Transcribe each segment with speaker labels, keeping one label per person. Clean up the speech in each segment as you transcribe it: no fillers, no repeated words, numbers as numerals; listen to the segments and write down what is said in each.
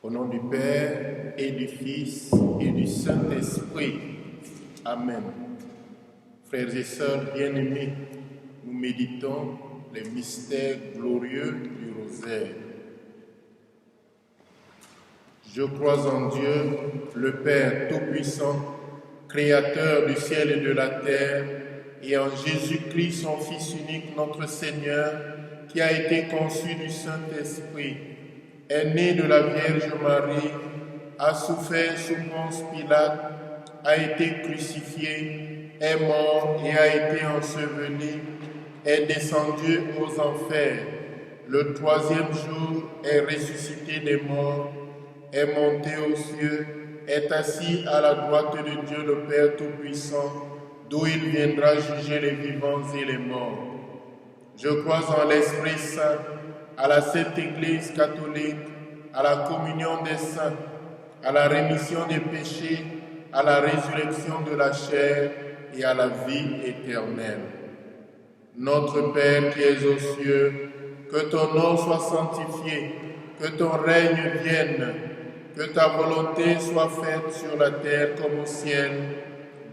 Speaker 1: Au nom du Père et du Fils et du Saint-Esprit. Amen. Frères et sœurs bien-aimés, nous méditons les mystères glorieux du rosaire. Je crois en Dieu, le Père Tout-Puissant, Créateur du ciel et de la terre, et en Jésus-Christ, son Fils unique, notre Seigneur, qui a été conçu du Saint-Esprit, est né de la Vierge Marie, a souffert sous Ponce Pilate, a été crucifié, est mort et a été enseveli, est descendu aux enfers. Le troisième jour est ressuscité des morts, est monté aux cieux, est assis à la droite de Dieu le Père Tout-Puissant, d'où il viendra juger les vivants et les morts. Je crois en l'Esprit Saint, à la Sainte Église catholique, à la communion des saints, à la rémission des péchés, à la résurrection de la chair et à la vie éternelle. Notre Père qui es aux cieux, que ton nom soit sanctifié, que ton règne vienne, que ta volonté soit faite sur la terre comme au ciel.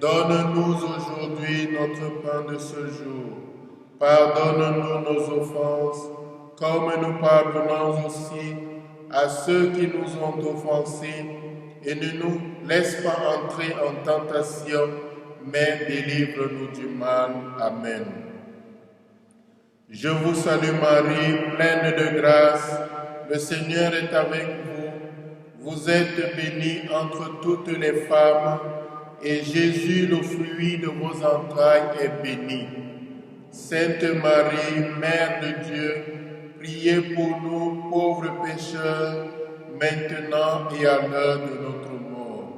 Speaker 1: Donne-nous aujourd'hui notre pain de ce jour. Pardonne-nous nos offenses, comme nous pardonnons aussi à ceux qui nous ont offensés, et ne nous laisse pas entrer en tentation, mais délivre-nous du mal. Amen. Je vous salue Marie, pleine de grâce, le Seigneur est avec vous. Vous êtes bénie entre toutes les femmes, et Jésus, le fruit de vos entrailles, est béni. Sainte Marie, Mère de Dieu, priez pour nous pauvres pécheurs, maintenant et à l'heure de notre mort.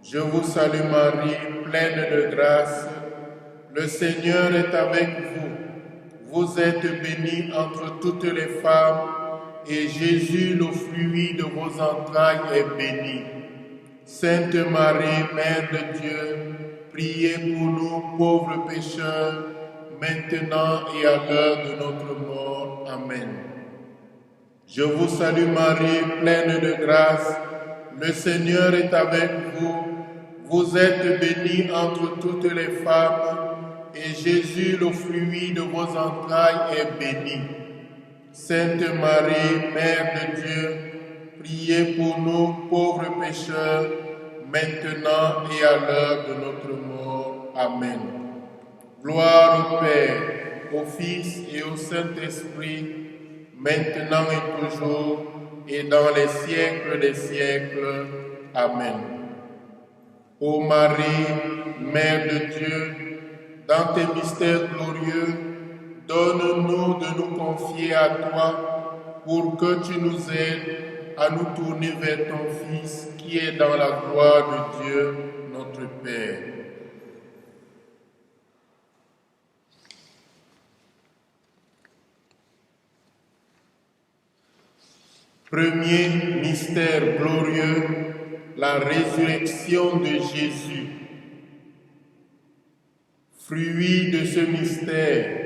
Speaker 1: Je vous salue Marie, pleine de grâce, le Seigneur est avec vous. Vous êtes bénie entre toutes les femmes, et Jésus, le fruit de vos entrailles, est béni. Sainte Marie, Mère de Dieu, priez pour nous pauvres pécheurs, maintenant et à l'heure de notre mort. Amen. Je vous salue Marie, pleine de grâce, le Seigneur est avec vous. Vous êtes bénie entre toutes les femmes, et Jésus, le fruit de vos entrailles, est béni. Sainte Marie, Mère de Dieu, priez pour nous pauvres pécheurs, maintenant et à l'heure de notre mort. Amen. Gloire au Père, au Fils et au Saint-Esprit, maintenant et toujours, et dans les siècles des siècles. Amen. Ô Marie, Mère de Dieu, dans tes mystères glorieux, donne-nous de nous confier à toi pour que tu nous aides à nous tourner vers ton Fils qui est dans la gloire de Dieu, notre Père. Premier mystère glorieux, la résurrection de Jésus. Fruit de ce mystère,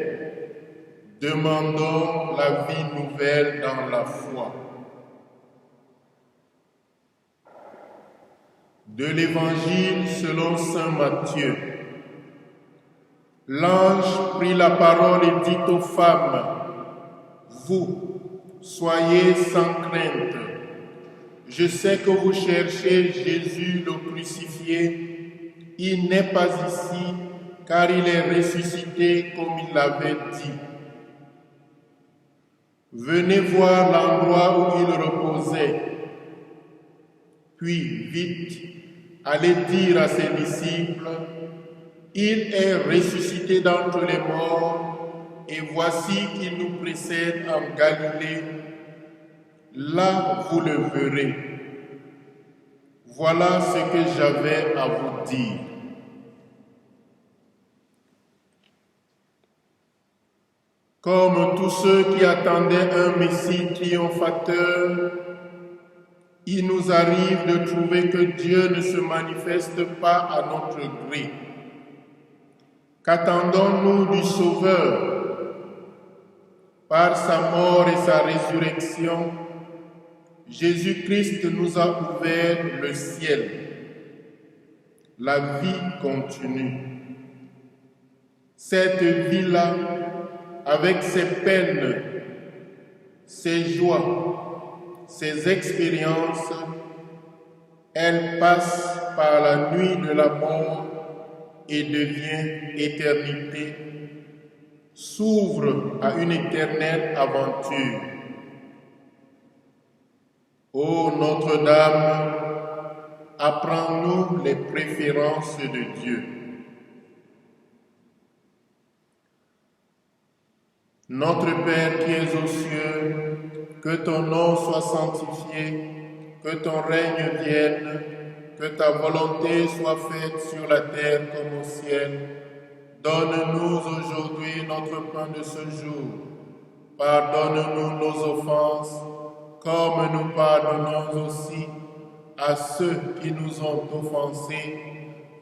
Speaker 1: demandons la vie nouvelle dans la foi. De l'Évangile selon saint Matthieu. L'ange prit la parole et dit aux femmes, « Vous, soyez sans crainte. Je sais que vous cherchez Jésus le crucifié. Il n'est pas ici, car il est ressuscité comme il l'avait dit. Venez voir l'endroit où il reposait. Puis, vite, allez dire à ses disciples, il est ressuscité d'entre les morts, et voici qu'il nous précède en Galilée. Là, vous le verrez. Voilà ce que j'avais à vous dire. » Comme tous ceux qui attendaient un Messie triomphateur, il nous arrive de trouver que Dieu ne se manifeste pas à notre gré. Qu'attendons-nous du Sauveur? Par sa mort et sa résurrection, Jésus-Christ nous a ouvert le ciel. La vie continue. Cette vie-là, avec ses peines, ses joies, ses expériences, elle passe par la nuit de la mort et devient éternité, s'ouvre à une éternelle aventure. Ô Notre-Dame, apprends-nous les préférences de Dieu. Notre Père qui es aux cieux, que ton nom soit sanctifié, que ton règne vienne, que ta volonté soit faite sur la terre comme au ciel. Donne-nous aujourd'hui notre pain de ce jour. Pardonne-nous nos offenses, comme nous pardonnons aussi à ceux qui nous ont offensés,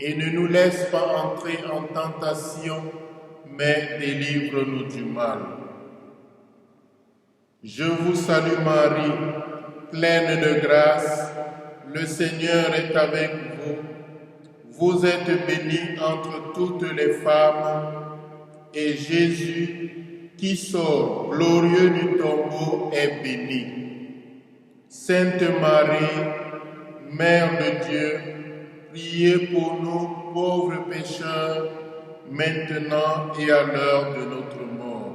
Speaker 1: et ne nous laisse pas entrer en tentation, mais délivre-nous du mal. Je vous salue Marie, pleine de grâce, le Seigneur est avec vous. Vous êtes bénie entre toutes les femmes, et Jésus, qui sort glorieux du tombeau, est béni. Sainte Marie, Mère de Dieu, priez pour nous pauvres pécheurs, maintenant et à l'heure de notre mort.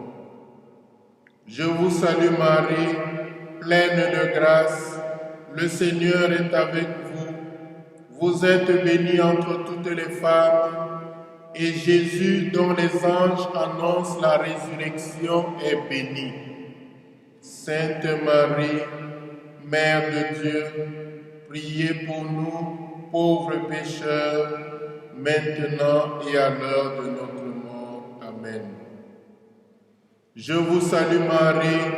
Speaker 1: Je vous salue Marie, pleine de grâce, le Seigneur est avec vous. Vous êtes bénie entre toutes les femmes, et Jésus, dont les anges annoncent la résurrection, est béni. Sainte Marie, Mère de Dieu, priez pour nous, pauvres pécheurs, maintenant et à l'heure de notre mort. Amen. Je vous salue Marie,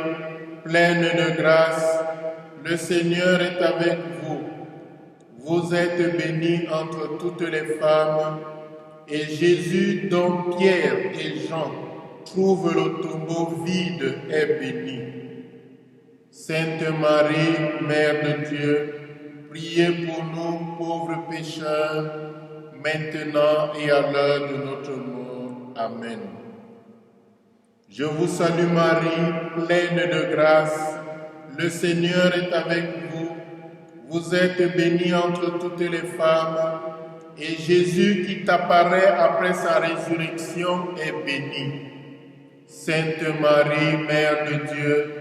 Speaker 1: pleine de grâce, le Seigneur est avec vous. Vous êtes bénie entre toutes les femmes, et Jésus, dont Pierre et Jean trouvent le tombeau vide, est béni. Sainte Marie, Mère de Dieu, priez pour nous pauvres pécheurs, maintenant et à l'heure de notre mort. Amen. Je vous salue Marie, pleine de grâce, le Seigneur est avec vous. Vous êtes bénie entre toutes les femmes, et Jésus qui t'apparaît après sa résurrection est béni. Sainte Marie, Mère de Dieu,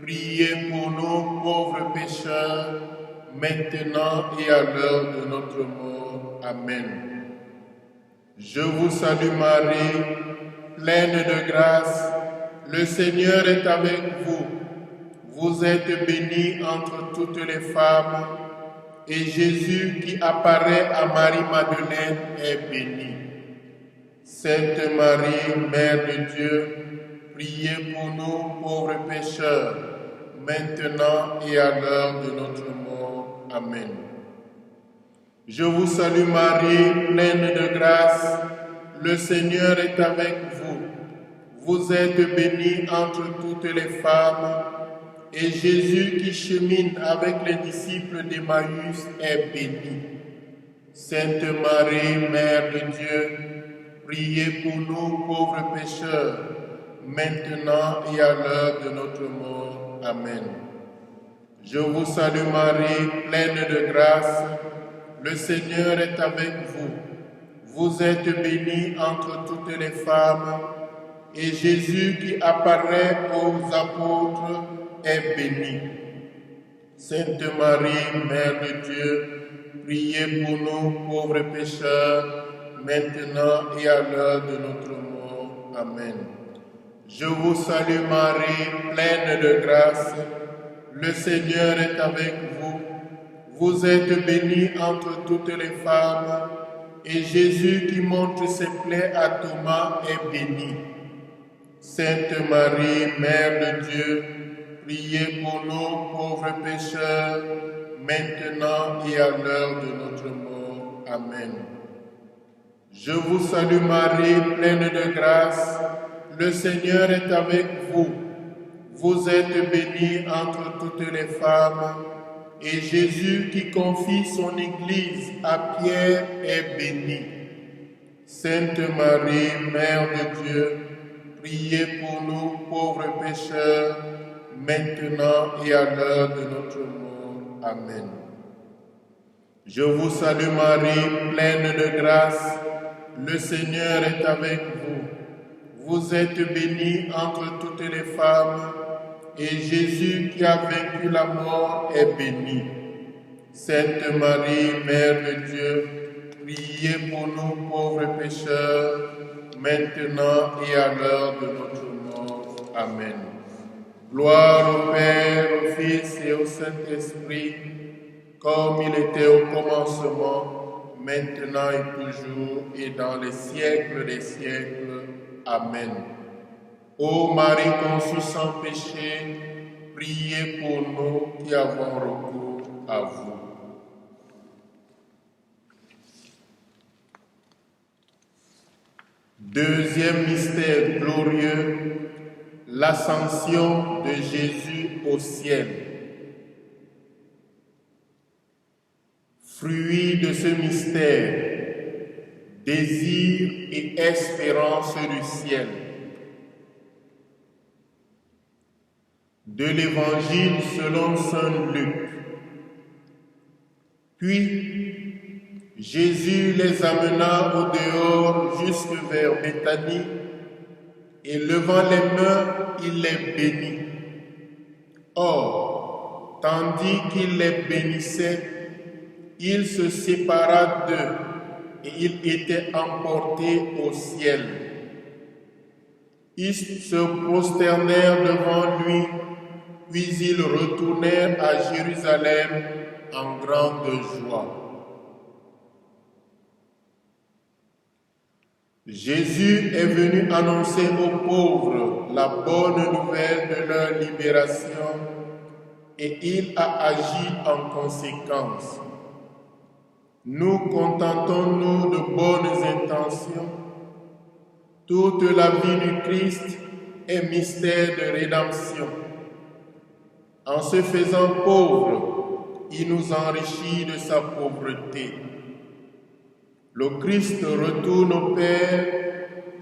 Speaker 1: priez pour nous pauvres pécheurs, maintenant et à l'heure de notre mort. Amen. Je vous salue Marie, pleine de grâce, le Seigneur est avec vous. Vous êtes bénie entre toutes les femmes, et Jésus qui apparaît à Marie-Madeleine est béni. Sainte Marie, Mère de Dieu, priez pour nous pauvres pécheurs, maintenant et à l'heure de notre mort. Amen. Je vous salue Marie, pleine de grâce, le Seigneur est avec vous. Vous êtes bénie entre toutes les femmes, et Jésus qui chemine avec les disciples d'Emmaüs est béni. Sainte Marie, Mère de Dieu, priez pour nous pauvres pécheurs, maintenant et à l'heure de notre mort. Amen. Je vous salue Marie, pleine de grâce, le Seigneur est avec vous. Vous êtes bénie entre toutes les femmes, et Jésus qui apparaît aux apôtres est béni. Sainte Marie, Mère de Dieu, priez pour nous pauvres pécheurs, maintenant et à l'heure de notre mort. Amen. Je vous salue Marie, pleine de grâce, le Seigneur est avec vous. Vous êtes bénie entre toutes les femmes, et Jésus qui montre ses plaies à Thomas est béni. Sainte Marie, Mère de Dieu, priez pour nous pauvres pécheurs, maintenant et à l'heure de notre mort. Amen. Je vous salue Marie, pleine de grâce, le Seigneur est avec vous. Vous êtes bénie entre toutes les femmes, et Jésus qui confie son Église à Pierre est béni. Sainte Marie, Mère de Dieu, priez pour nous pauvres pécheurs, maintenant et à l'heure de notre mort. Amen. Je vous salue Marie, pleine de grâce, le Seigneur est avec vous. Vous êtes bénie entre toutes les femmes, et Jésus qui a vaincu la mort est béni. Sainte Marie, Mère de Dieu, priez pour nous pauvres pécheurs, maintenant et à l'heure de notre mort. Amen. Gloire au Père, au Fils et au Saint-Esprit, comme il était au commencement, maintenant et toujours, et dans les siècles des siècles. Amen. Ô Marie conçue sans péché, priez pour nous qui avons recours à vous. Deuxième mystère glorieux, l'ascension de Jésus au ciel. Fruit de ce mystère, désir et espérance du ciel. De l'Évangile selon saint Luc. Puis, Jésus les amena au dehors jusque vers Béthanie, et levant les mains, il les bénit. Or, tandis qu'il les bénissait, il se sépara d'eux, et il était emporté au ciel. Ils se prosternèrent devant lui, puis ils retournèrent à Jérusalem en grande joie. Jésus est venu annoncer aux pauvres la bonne nouvelle de leur libération et il a agi en conséquence. Nous contentons-nous de bonnes intentions. Toute la vie du Christ est mystère de rédemption. En se faisant pauvre, il nous enrichit de sa pauvreté. Le Christ retourne au Père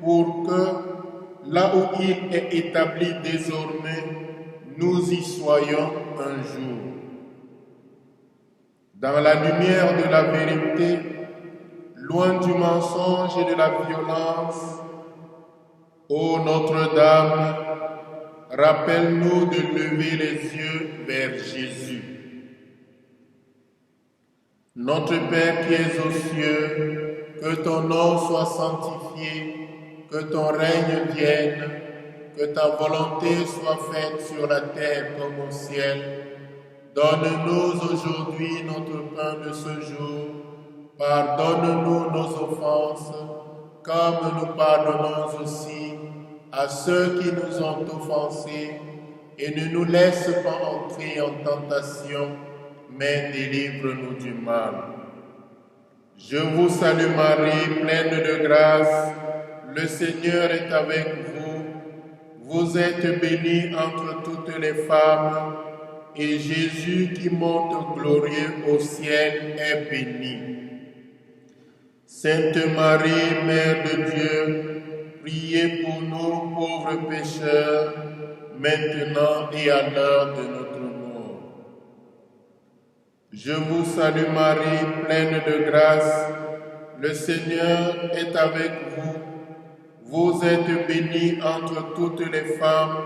Speaker 1: pour que, là où il est établi désormais, nous y soyons un jour. Dans la lumière de la vérité, loin du mensonge et de la violence, ô Notre-Dame, rappelle-nous de lever les yeux vers Jésus. Notre Père qui es aux cieux, que ton nom soit sanctifié, que ton règne vienne, que ta volonté soit faite sur la terre comme au ciel. Donne-nous aujourd'hui notre pain de ce jour. Pardonne-nous nos offenses, comme nous pardonnons aussi à ceux qui nous ont offensés, et ne nous laisse pas entrer en tentation, mais délivre-nous du mal. Je vous salue Marie, pleine de grâce, le Seigneur est avec vous. Vous êtes bénie entre toutes les femmes, et Jésus qui monte glorieux au ciel est béni. Sainte Marie, Mère de Dieu, priez pour nous pauvres pécheurs, maintenant et à l'heure de notre mort. Je vous salue Marie, pleine de grâce, le Seigneur est avec vous. Vous êtes bénie entre toutes les femmes,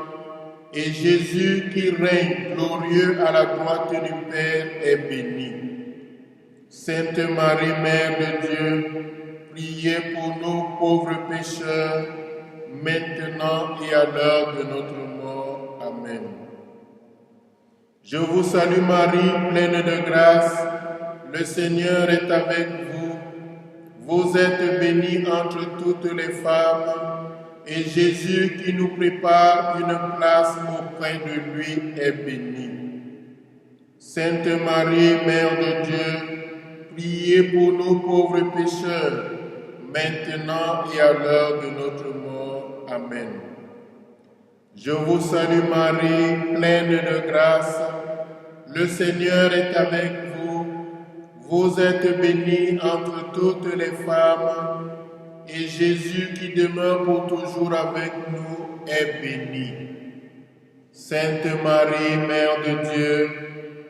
Speaker 1: et Jésus qui règne glorieux à la droite du Père est béni. Sainte Marie, Mère de Dieu, priez pour nous pauvres pécheurs, maintenant et à l'heure de notre mort. Amen. Je vous salue Marie, pleine de grâce, le Seigneur est avec vous. Vous êtes bénie entre toutes les femmes, et Jésus qui nous prépare une place auprès de lui est béni. Sainte Marie, Mère de Dieu, priez pour nous pauvres pécheurs, maintenant et à l'heure de notre mort. Amen. Je vous salue Marie, pleine de grâce, Le Seigneur est avec vous. Vous êtes bénie entre toutes les femmes, et Jésus qui demeure pour toujours avec nous est béni. Sainte Marie, Mère de Dieu,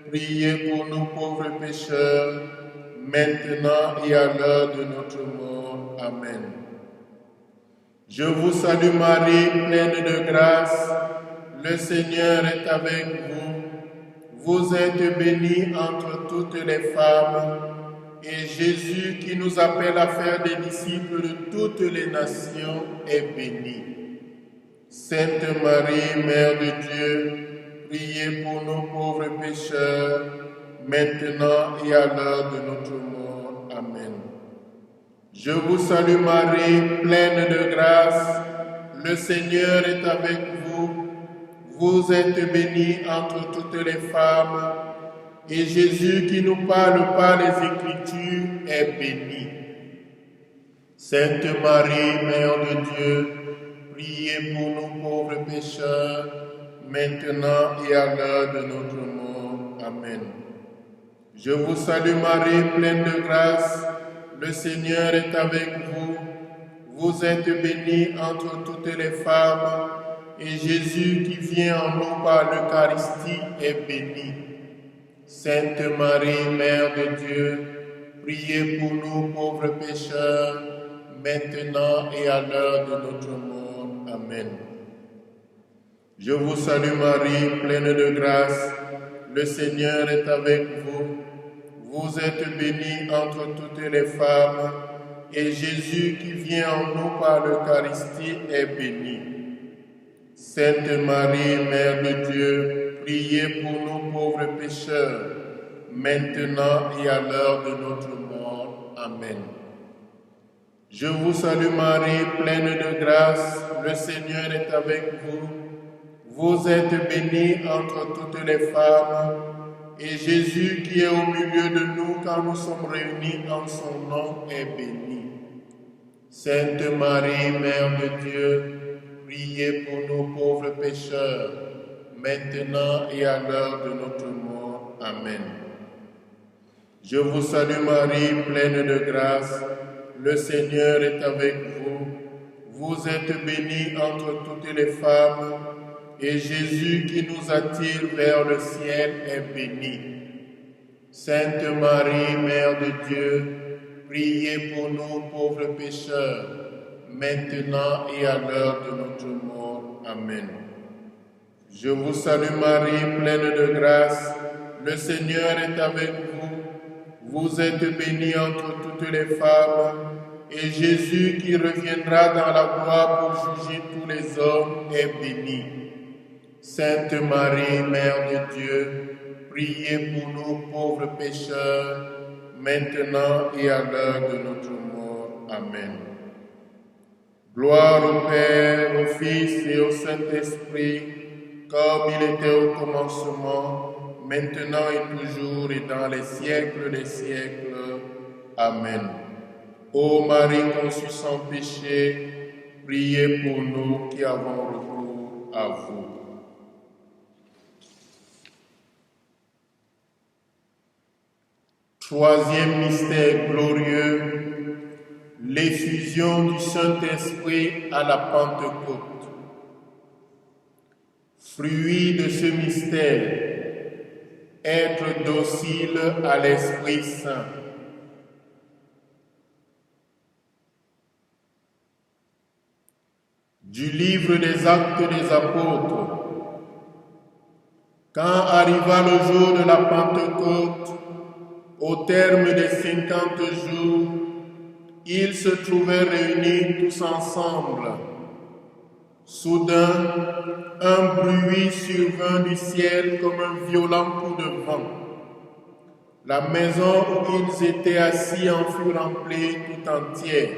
Speaker 1: priez pour nous pauvres pécheurs, maintenant et à l'heure de notre mort. Amen. Je vous salue Marie, pleine de grâce, le Seigneur est avec vous. Vous êtes bénie entre toutes les femmes, et Jésus qui nous appelle à faire des disciples de toutes les nations est béni. Sainte Marie, Mère de Dieu, priez pour nous pauvres pécheurs, maintenant et à l'heure de notre mort. Amen. Je vous salue Marie, pleine de grâce, le Seigneur est avec vous. Vous êtes bénie entre toutes les femmes, et Jésus qui nous parle par les Écritures est béni. Sainte Marie, Mère de Dieu, priez pour nous pauvres pécheurs, maintenant et à l'heure de notre mort. Amen. Je vous salue Marie, pleine de grâce, le Seigneur est avec vous. Vous êtes bénie entre toutes les femmes, et Jésus qui vient en nous par l'Eucharistie est béni. Sainte Marie, Mère de Dieu, priez pour nous pauvres pécheurs, maintenant et à l'heure de notre mort. Amen. Je vous salue Marie, pleine de grâce, le Seigneur est avec vous. Vous êtes bénie entre toutes les femmes, et Jésus qui vient en nous par l'Eucharistie est béni. Sainte Marie, Mère de Dieu, priez pour nous pauvres pécheurs, maintenant et à l'heure de notre mort. Amen. Je vous salue Marie, pleine de grâce, le Seigneur est avec vous. Vous êtes bénie entre toutes les femmes, et Jésus qui est au milieu de nous quand nous sommes réunis en son nom est béni. Sainte Marie, Mère de Dieu, priez pour nous pauvres pécheurs, maintenant et à l'heure de notre mort. Amen. Je vous salue Marie, pleine de grâce, le Seigneur est avec vous. Vous êtes bénie entre toutes les femmes, et Jésus qui nous attire vers le ciel est béni. Sainte Marie, Mère de Dieu, priez pour nous pauvres pécheurs, maintenant et à l'heure de notre mort. Amen. Je vous salue Marie, pleine de grâce, le Seigneur est avec vous. Vous êtes bénie entre toutes les femmes, et Jésus qui reviendra dans la gloire pour juger tous les hommes est béni. Sainte Marie, Mère de Dieu, priez pour nous pauvres pécheurs, maintenant et à l'heure de notre mort. Amen. Gloire au Père, au Fils et au Saint-Esprit, comme il était au commencement, maintenant et toujours et dans les siècles des siècles. Amen. Ô Marie conçue sans péché, priez pour nous qui avons recours à vous. Troisième mystère glorieux, l'effusion du Saint-Esprit à la Pentecôte. Fruit de ce mystère, être docile à l'Esprit Saint. Du livre des Actes des Apôtres. Quand arriva le jour de la Pentecôte, au terme des 50 jours, ils se trouvaient réunis tous ensemble. Soudain, un bruit survint du ciel comme un violent coup de vent. La maison où ils étaient assis en fut remplie tout entière.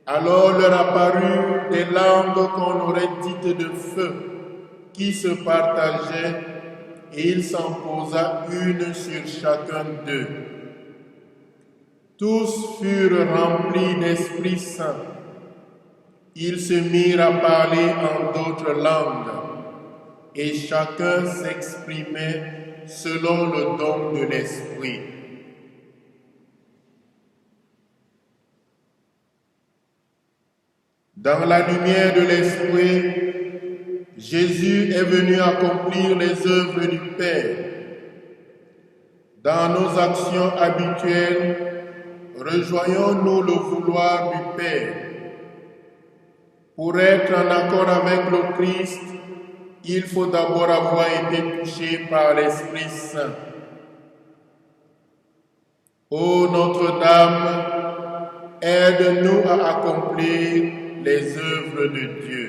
Speaker 1: Alors leur apparurent des langues qu'on aurait dites de feu, qui se partageaient, et il s'en posa une sur chacun d'eux. Tous furent remplis d'Esprit Saint. Ils se mirent à parler en d'autres langues, et chacun s'exprimait selon le don de l'Esprit. Dans la lumière de l'Esprit, Jésus est venu accomplir les œuvres du Père. Dans nos actions habituelles, rejoignons-nous le vouloir du Père. Pour être en accord avec le Christ, il faut d'abord avoir été touché par l'Esprit Saint. Ô Notre-Dame, aide-nous à accomplir les œuvres de Dieu.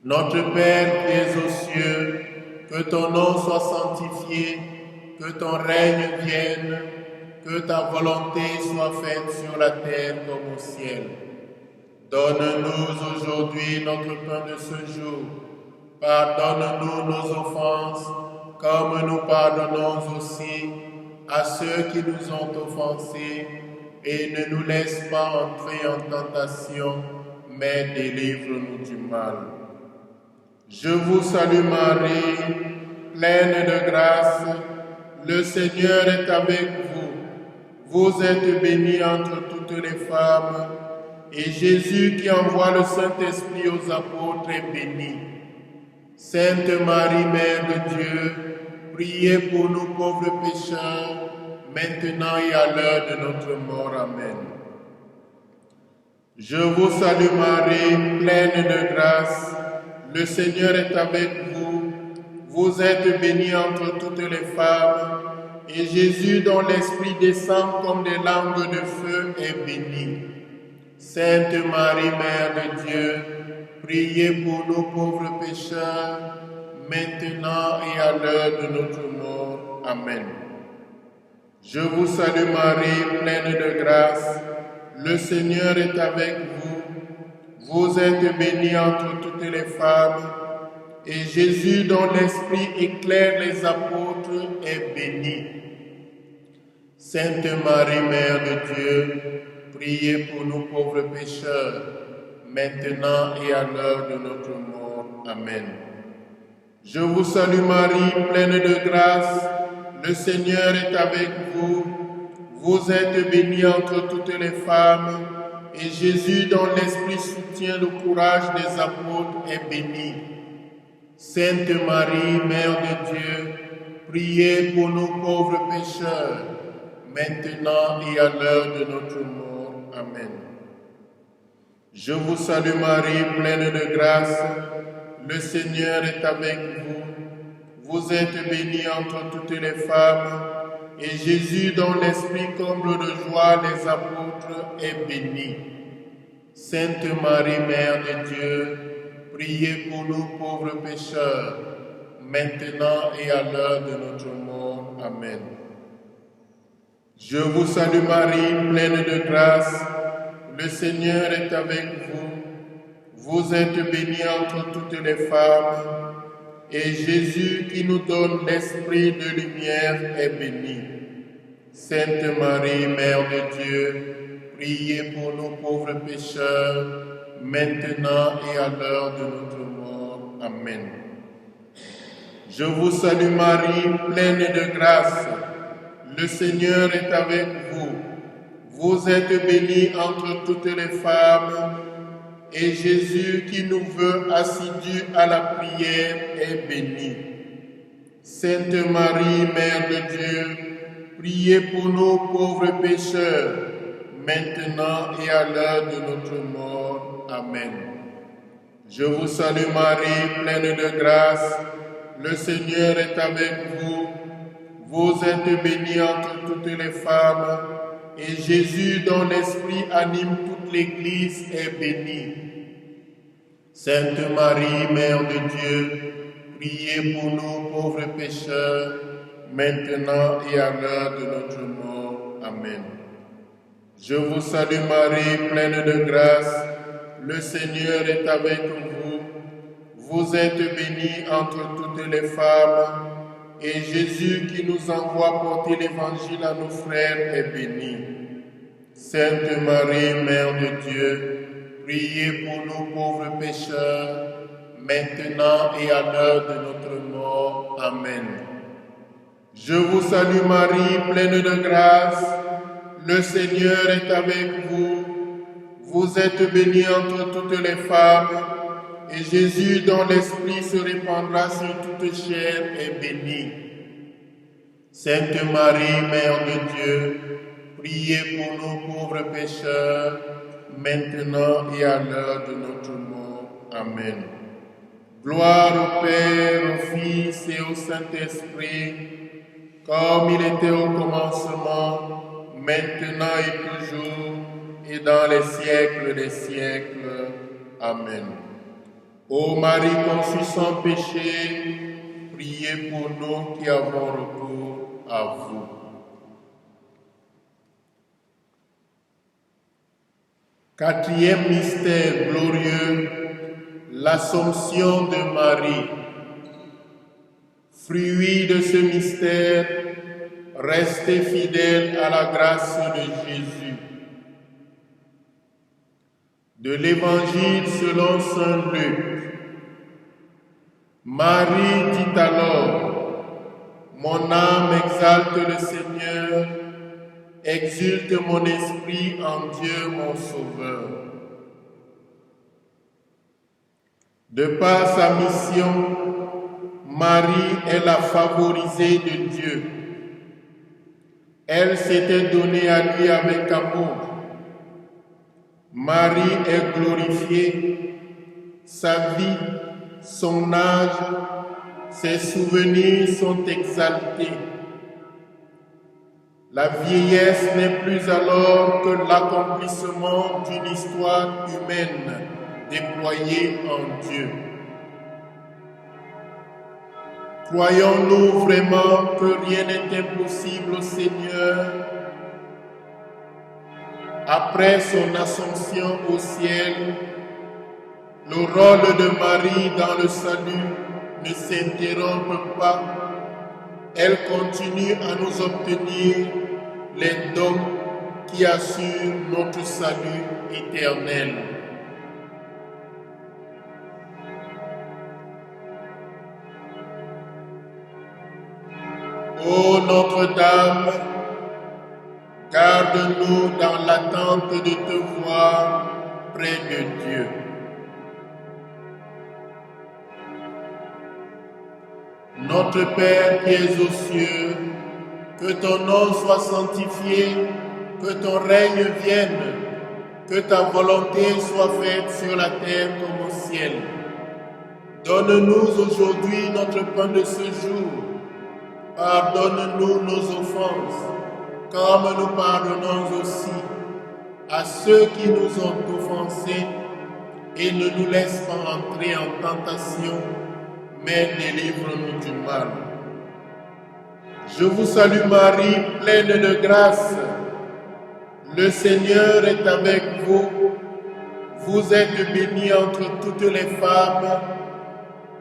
Speaker 1: Notre Père qui es aux cieux, que ton nom soit sanctifié, que ton règne vienne, que ta volonté soit faite sur la terre comme au ciel. Donne-nous aujourd'hui notre pain de ce jour. Pardonne-nous nos offenses, comme nous pardonnons aussi à ceux qui nous ont offensés, et ne nous laisse pas entrer en tentation, mais délivre-nous du mal. Je vous salue Marie, pleine de grâce, le Seigneur est avec vous. Vous êtes bénie entre toutes les femmes, et Jésus qui envoie le Saint-Esprit aux apôtres est béni. Sainte Marie, Mère de Dieu, priez pour nous pauvres pécheurs, maintenant et à l'heure de notre mort. Amen. Je vous salue Marie, pleine de grâce, le Seigneur est avec vous. Vous êtes bénie entre toutes les femmes, et Jésus, dont l'Esprit descend comme des langues de feu, est béni. Sainte Marie, Mère de Dieu, priez pour nous pauvres pécheurs, maintenant et à l'heure de notre mort. Amen. Je vous salue Marie, pleine de grâce, le Seigneur est avec vous. Vous êtes bénie entre toutes les femmes, et Jésus, dont l'Esprit éclaire les apôtres, est béni. Sainte Marie, Mère de Dieu, priez pour nous pauvres pécheurs, maintenant et à l'heure de notre mort. Amen. Je vous salue Marie, pleine de grâce, le Seigneur est avec vous. Vous êtes bénie entre toutes les femmes, et Jésus, dont l'Esprit soutient le courage des apôtres, est béni. Sainte Marie, Mère de Dieu, priez pour nous pauvres pécheurs, maintenant et à l'heure de notre mort. Amen. Je vous salue Marie, pleine de grâce, le Seigneur est avec vous. Vous êtes bénie entre toutes les femmes, et Jésus, dont l'Esprit comble de joie les apôtres, est béni. Sainte Marie, Mère de Dieu, priez pour nous pauvres pécheurs, maintenant et à l'heure de notre mort. Amen. Je vous salue Marie, pleine de grâce, le Seigneur est avec vous. Vous êtes bénie entre toutes les femmes, et Jésus, qui nous donne l'Esprit de lumière, est béni. Sainte Marie, Mère de Dieu, priez pour nous pauvres pécheurs, maintenant et à l'heure de notre mort. Amen. Je vous salue Marie, pleine de grâce, le Seigneur est avec vous. Vous êtes bénie entre toutes les femmes, et Jésus, qui nous veut assidus à la prière, est béni. Sainte Marie, Mère de Dieu, priez pour nous pauvres pécheurs, maintenant et à l'heure de notre mort. Amen. Je vous salue Marie, pleine de grâce, le Seigneur est avec vous. Vous êtes bénie entre toutes les femmes, et Jésus, dont l'Esprit anime toute l'Église, est béni. Sainte Marie, Mère de Dieu, priez pour nous pauvres pécheurs, maintenant et à l'heure de notre mort. Amen. Je vous salue Marie, pleine de grâce, le Seigneur est avec vous. Vous êtes bénie entre toutes les femmes, et Jésus, qui nous envoie porter l'Évangile à nos frères, est béni. Sainte Marie, Mère de Dieu, priez pour nous pauvres pécheurs, maintenant et à l'heure de notre mort. Amen. Je vous salue Marie, pleine de grâce, le Seigneur est avec vous. Vous êtes bénie entre toutes les femmes, et Jésus, dont l'Esprit se répandra sur toute chair, est béni. Sainte Marie, Mère de Dieu, priez pour nous pauvres pécheurs, maintenant et à l'heure de notre mort. Amen. Gloire au Père, au Fils et au Saint-Esprit, comme il était au commencement, maintenant et toujours, et dans les siècles des siècles. Amen. Ô Marie conçue sans péché, priez pour nous qui avons recours à vous. Quatrième mystère glorieux, l'Assomption de Marie. Fruit de ce mystère, restez fidèles à la grâce de Jésus. De l'Évangile selon saint Luc. Marie dit alors, « Mon âme exalte le Seigneur, exulte mon esprit en Dieu mon Sauveur. » De par sa mission, Marie est la favorisée de Dieu. Elle s'était donnée à lui avec amour. Marie est glorifiée, sa vie, son âge, ses souvenirs sont exaltés. La vieillesse n'est plus alors que l'accomplissement d'une histoire humaine déployée en Dieu. Croyons-nous vraiment que rien n'est impossible au Seigneur? Après son ascension au ciel, le rôle de Marie dans le salut ne s'interrompt pas. Elle continue à nous obtenir les dons qui assurent notre salut éternel. Ô Notre-Dame, garde-nous dans l'attente de te voir près de Dieu. Notre Père qui es aux cieux, que ton nom soit sanctifié, que ton règne vienne, que ta volonté soit faite sur la terre comme au ciel. Donne-nous aujourd'hui notre pain de ce jour. Pardonne-nous nos offenses, comme nous pardonnons aussi à ceux qui nous ont offensés, et ne nous laisse pas entrer en tentation, mais délivre-nous du mal. Je vous salue Marie, pleine de grâce. Le Seigneur est avec vous. Vous êtes bénie entre toutes les femmes,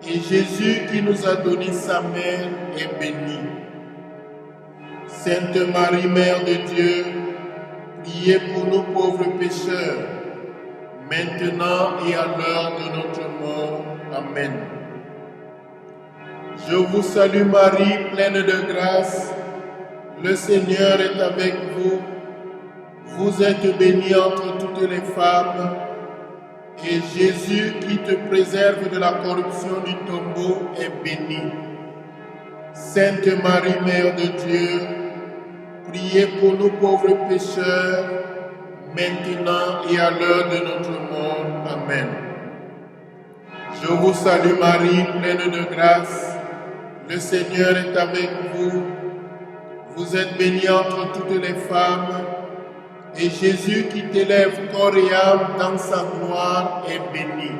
Speaker 1: et Jésus qui nous a donné sa mère est béni. Sainte Marie, Mère de Dieu, priez pour nous pauvres pécheurs, maintenant et à l'heure de notre mort. Amen. Je vous salue Marie, pleine de grâce. Le Seigneur est avec vous. Vous êtes bénie entre toutes les femmes, et Jésus qui te préserve de la corruption du tombeau est béni. Sainte Marie, Mère de Dieu, priez pour nous pauvres pécheurs, maintenant et à l'heure de notre mort. Amen. Je vous salue Marie, pleine de grâce. Le Seigneur est avec vous. Vous êtes bénie entre toutes les femmes, et Jésus qui t'élève corps et âme dans sa gloire est béni.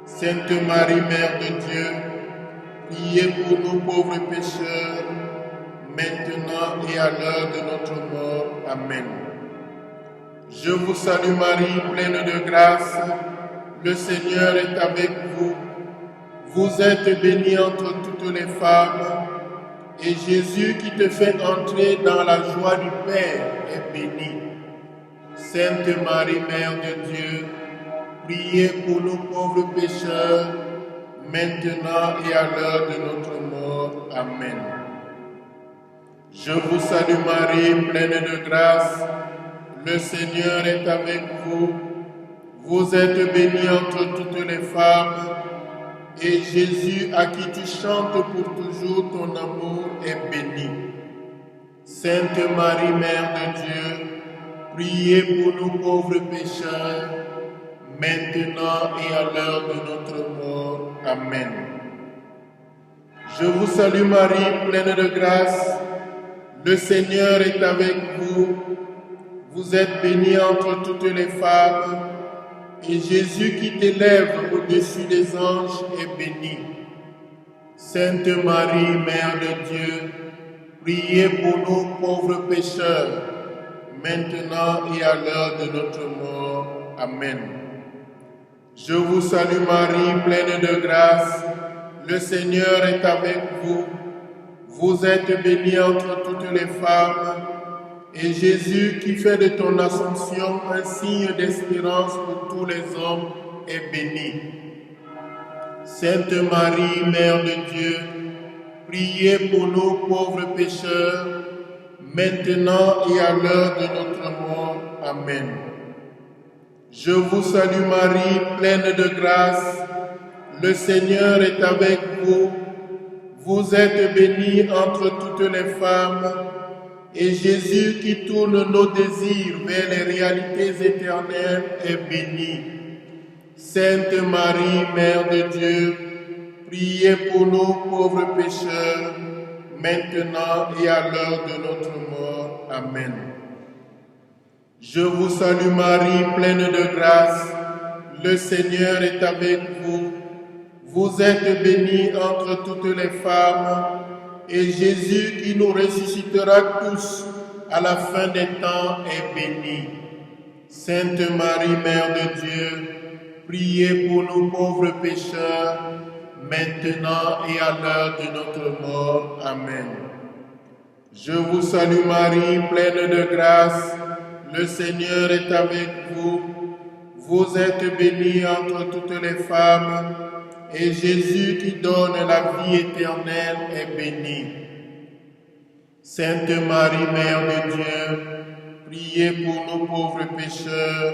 Speaker 1: Sainte Marie, Mère de Dieu, priez pour nous pauvres pécheurs, maintenant et à l'heure de notre mort. Amen. Je vous salue Marie, pleine de grâce. Le Seigneur est avec vous. Vous êtes bénie entre toutes les femmes, et Jésus qui te fait entrer dans la joie du Père est béni. Sainte Marie, Mère de Dieu, priez pour nous pauvres pécheurs, maintenant et à l'heure de notre mort. Amen. Je vous salue Marie, pleine de grâce. Le Seigneur est avec vous. Vous êtes bénie entre toutes les femmes. Et Jésus, à qui tu chantes pour toujours ton amour, est béni. Sainte Marie, Mère de Dieu, priez pour nous pauvres pécheurs, maintenant et à l'heure de notre mort. Amen. Je vous salue Marie, pleine de grâce. Le Seigneur est avec vous. Vous êtes bénie entre toutes les femmes. Et Jésus qui t'élève au-dessus des anges est béni. Sainte Marie, Mère de Dieu, priez pour nous pauvres pécheurs, maintenant et à l'heure de notre mort. Amen. Je vous salue Marie, pleine de grâce. Le Seigneur est avec vous. Vous êtes bénie entre toutes les femmes. Et Jésus, qui fait de ton ascension un signe d'espérance pour tous les hommes, est béni. Sainte Marie, Mère de Dieu, priez pour nous pauvres pécheurs, maintenant et à l'heure de notre mort. Amen. Je vous salue Marie, pleine de grâce. Le Seigneur est avec vous. Vous êtes bénie entre toutes les femmes. Et Jésus qui tourne nos désirs vers les réalités éternelles est béni. Sainte Marie, Mère de Dieu, priez pour nous pauvres pécheurs, maintenant et à l'heure de notre mort. Amen. Je vous salue Marie, pleine de grâce. Le Seigneur est avec vous. Vous êtes bénie entre toutes les femmes. Et Jésus qui nous ressuscitera tous à la fin des temps est béni. Sainte Marie, Mère de Dieu, priez pour nous pauvres pécheurs, maintenant et à l'heure de notre mort. Amen. Je vous salue Marie, pleine de grâce. Le Seigneur est avec vous. Vous êtes bénie entre toutes les femmes. Et Jésus qui donne la vie éternelle est béni. Sainte Marie, Mère de Dieu, priez pour nous pauvres pécheurs,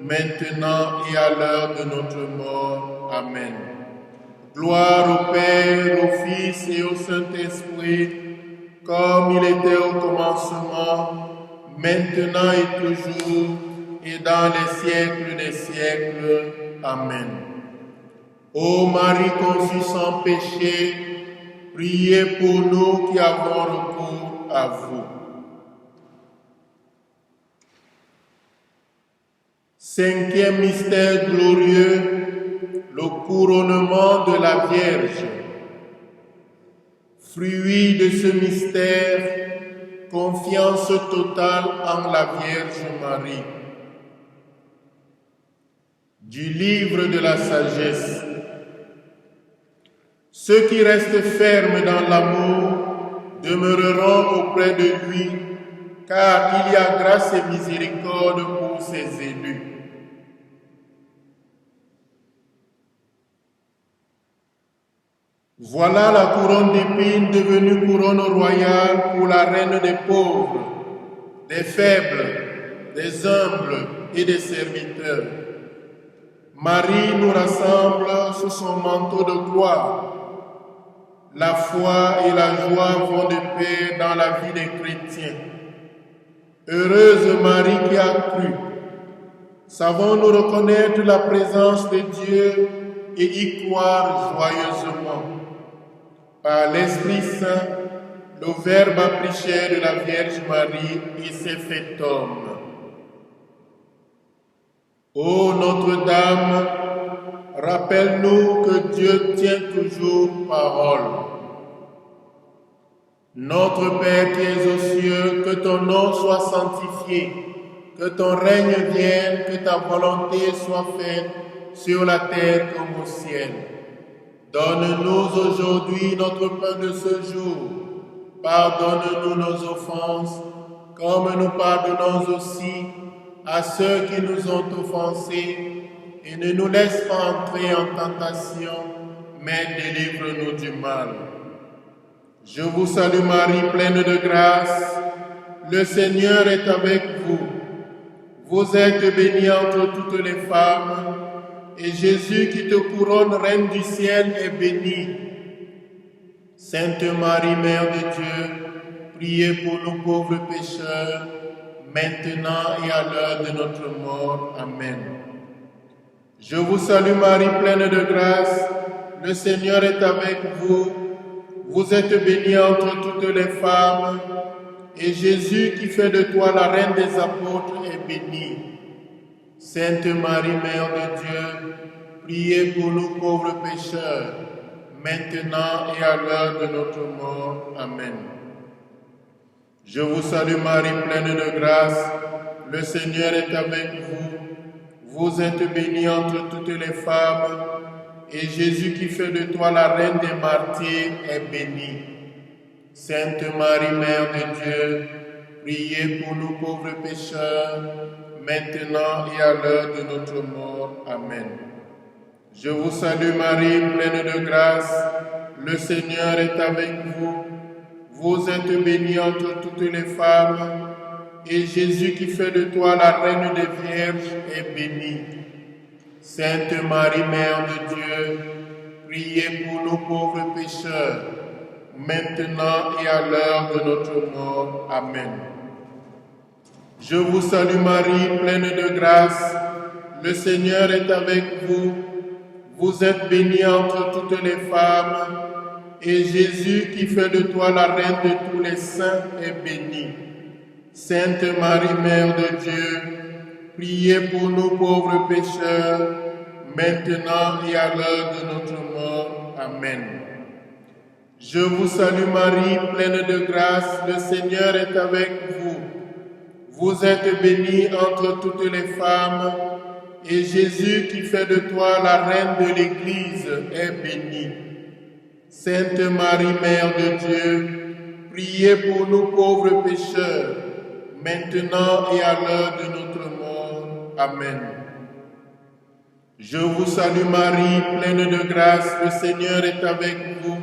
Speaker 1: maintenant et à l'heure de notre mort. Amen. Gloire au Père, au Fils et au Saint-Esprit, comme il était au commencement, maintenant et toujours, et dans les siècles des siècles. Amen. Ô Marie conçue sans péché, priez pour nous qui avons recours à vous. Cinquième mystère glorieux, le couronnement de la Vierge. Fruit de ce mystère, confiance totale en la Vierge Marie. Du livre de la sagesse. Ceux qui restent fermes dans l'amour demeureront auprès de lui, car il y a grâce et miséricorde pour ses élus. Voilà la couronne d'épines devenue couronne royale pour la reine des pauvres, des faibles, des humbles et des serviteurs. Marie nous rassemble sous son manteau de gloire. La foi et la joie vont de pair dans la vie des chrétiens. Heureuse Marie qui a cru. Savons-nous reconnaître la présence de Dieu et y croire joyeusement. Par l'Esprit Saint, le Verbe a pris chair de la Vierge Marie et s'est fait homme. Ô Notre-Dame, rappelle-nous que Dieu tient toujours parole. Notre Père qui es aux cieux, que ton nom soit sanctifié, que ton règne vienne, que ta volonté soit faite sur la terre comme au ciel. Donne-nous aujourd'hui notre pain de ce jour. Pardonne-nous nos offenses, comme nous pardonnons aussi à ceux qui nous ont offensés, et ne nous laisse pas entrer en tentation, mais délivre-nous du mal. Je vous salue Marie, pleine de grâce. Le Seigneur est avec vous. Vous êtes bénie entre toutes les femmes, et Jésus qui te couronne, Reine du ciel, est béni. Sainte Marie, Mère de Dieu, priez pour nous pauvres pécheurs, maintenant et à l'heure de notre mort. Amen. Je vous salue Marie, pleine de grâce. Le Seigneur est avec vous. Vous êtes bénie entre toutes les femmes, et Jésus qui fait de toi la reine des apôtres est béni. Sainte Marie, Mère de Dieu, priez pour nous pauvres pécheurs, maintenant et à l'heure de notre mort. Amen. Je vous salue Marie, pleine de grâce. Le Seigneur est avec vous. Vous êtes bénie entre toutes les femmes, et Jésus qui fait de toi la reine des martyrs est béni. Sainte Marie, Mère de Dieu, priez pour nous pauvres pécheurs, maintenant et à l'heure de notre mort. Amen. Je vous salue Marie, pleine de grâce. Le Seigneur est avec vous. Vous êtes bénie entre toutes les femmes, et Jésus qui fait de toi la reine des vierges est béni. Sainte Marie, Mère de Dieu, priez pour nous pauvres pécheurs, maintenant et à l'heure de notre mort. Amen. Je vous salue Marie, pleine de grâce. Le Seigneur est avec vous. Vous êtes bénie entre toutes les femmes, et Jésus qui fait de toi la reine de tous les saints est béni. Sainte Marie, Mère de Dieu, priez pour nous pauvres pécheurs, maintenant et à l'heure de notre mort. Amen. Je vous salue Marie, pleine de grâce, le Seigneur est avec vous. Vous êtes bénie entre toutes les femmes, et Jésus qui fait de toi la reine de l'Église est béni. Sainte Marie, Mère de Dieu, priez pour nous pauvres pécheurs, maintenant et à l'heure de notre mort. Amen. Je vous salue Marie, pleine de grâce, le Seigneur est avec vous.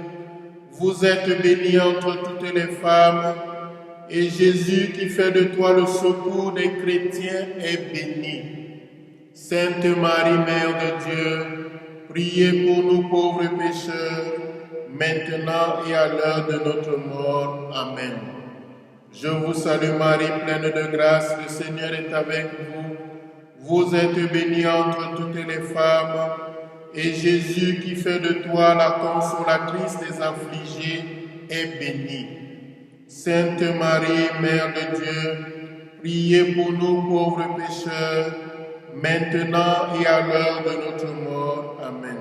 Speaker 1: Vous êtes bénie entre toutes les femmes, et Jésus qui fait de toi le secours des chrétiens est béni. Sainte Marie, Mère de Dieu, priez pour nous pauvres pécheurs, maintenant et à l'heure de notre mort. Amen. Je vous salue Marie, pleine de grâce, le Seigneur est avec vous. Vous êtes bénie entre toutes les femmes, et Jésus qui fait de toi la consolatrice des affligés est béni. Sainte Marie, Mère de Dieu, priez pour nous pauvres pécheurs, maintenant et à l'heure de notre mort. Amen.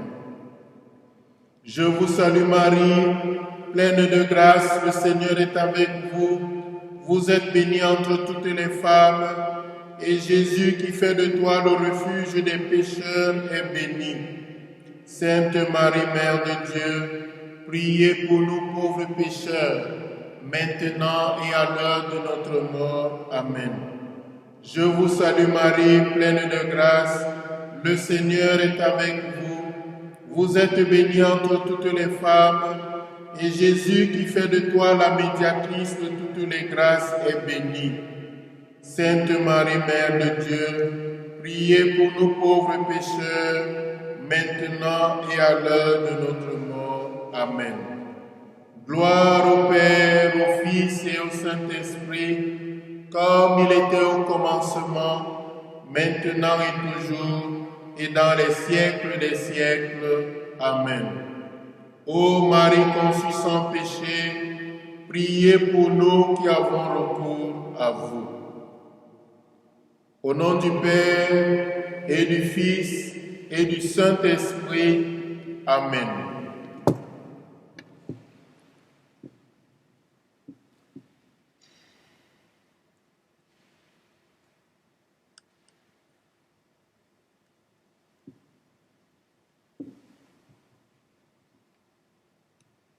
Speaker 1: Je vous salue Marie, pleine de grâce, le Seigneur est avec vous. Vous êtes bénie entre toutes les femmes, et Jésus qui fait de toi le refuge des pécheurs est béni. Sainte Marie, Mère de Dieu, priez pour nous pauvres pécheurs, maintenant et à l'heure de notre mort. Amen. Je vous salue Marie, pleine de grâce, le Seigneur est avec vous. Vous êtes bénie entre toutes les femmes, et Jésus qui fait de toi la médiatrice de toutes les grâces est béni. Sainte Marie, Mère de Dieu, priez pour nous pauvres pécheurs, maintenant et à l'heure de notre mort. Amen. Gloire au Père, au Fils et au Saint-Esprit, comme il était au commencement, maintenant et toujours, et dans les siècles des siècles. Amen. Ô Marie conçue sans péché, priez pour nous qui avons recours à vous. Au nom du Père et du Fils et du Saint-Esprit. Amen.